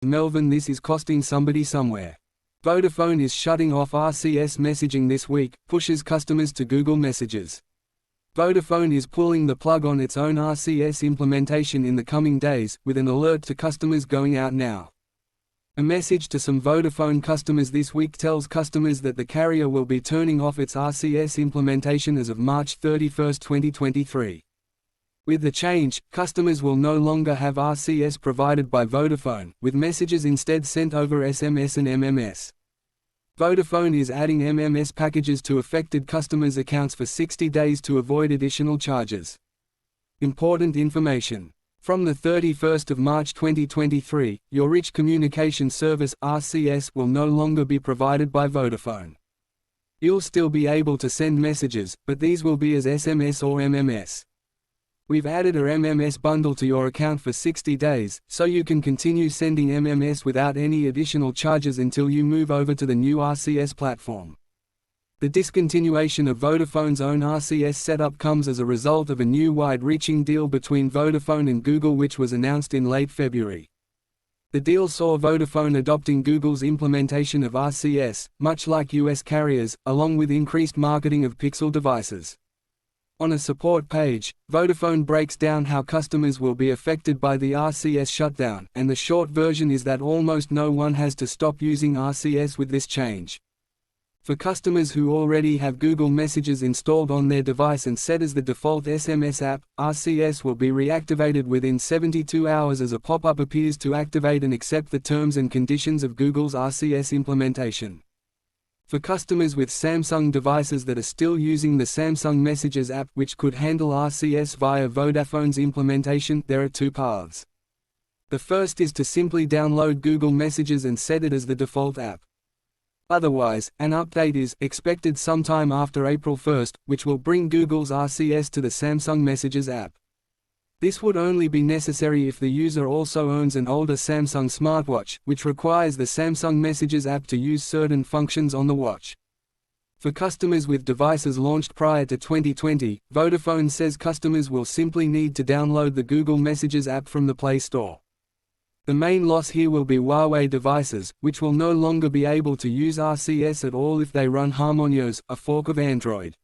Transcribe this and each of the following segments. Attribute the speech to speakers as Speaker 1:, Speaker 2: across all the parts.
Speaker 1: Melvin, this is costing somebody somewhere. Vodafone is shutting off RCS messaging this week, pushes customers to Google Messages. Vodafone is pulling the plug on its own RCS implementation in the coming days, with an alert to customers going out now. A message to some Vodafone customers this week tells customers that the carrier will be turning off its RCS implementation as of March 31, 2023. With the change, customers will no longer have RCS provided by Vodafone, with messages instead sent over SMS and MMS. Vodafone is adding MMS packages to affected customers' accounts for 60 days to avoid additional charges. Important information. From the 31st of March 2023, your Rich Communication Service (RCS) will no longer be provided by Vodafone. You'll still be able to send messages, but these will be as SMS or MMS. We've added a MMS bundle to your account for 60 days, so you can continue sending MMS without any additional charges until you move over to the new RCS platform. The discontinuation of Vodafone's own RCS setup comes as a result of a new wide-reaching deal between Vodafone and Google which was announced in late February. The deal saw Vodafone adopting Google's implementation of RCS, much like US carriers, along with increased marketing of Pixel devices. On a support page, Vodafone breaks down how customers will be affected by the RCS shutdown, and the short version is that almost no one has to stop using RCS with this change. For customers who already have Google Messages installed on their device and set as the default SMS app, RCS will be reactivated within 72 hours as a pop-up appears to activate and accept the terms and conditions of Google's RCS implementation. For customers with Samsung devices that are still using the Samsung Messages app which could handle RCS via Vodafone's implementation, there are two paths. The first is to simply download Google Messages and set it as the default app. Otherwise, an update is expected sometime after April 1, which will bring Google's RCS to the Samsung Messages app. This would only be necessary if the user also owns an older Samsung smartwatch, which requires the Samsung Messages app to use certain functions on the watch. For customers with devices launched prior to 2020, Vodafone says customers will simply need to download the Google Messages app from the Play Store. The main loss here will be Huawei devices, which will no longer be able to use RCS at all if they run Harmonios, a fork of Android.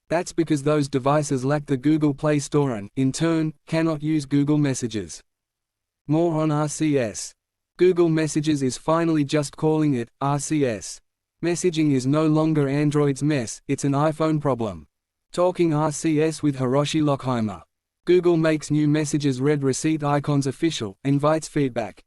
Speaker 1: That's because those devices lack the Google Play Store and, in turn, cannot use Google Messages. More on RCS. Google Messages is finally just calling it RCS. Messaging is no longer Android's mess, it's an iPhone problem. Talking RCS with Hiroshi Lockheimer. Google makes new Messages read receipt icons official, invites feedback.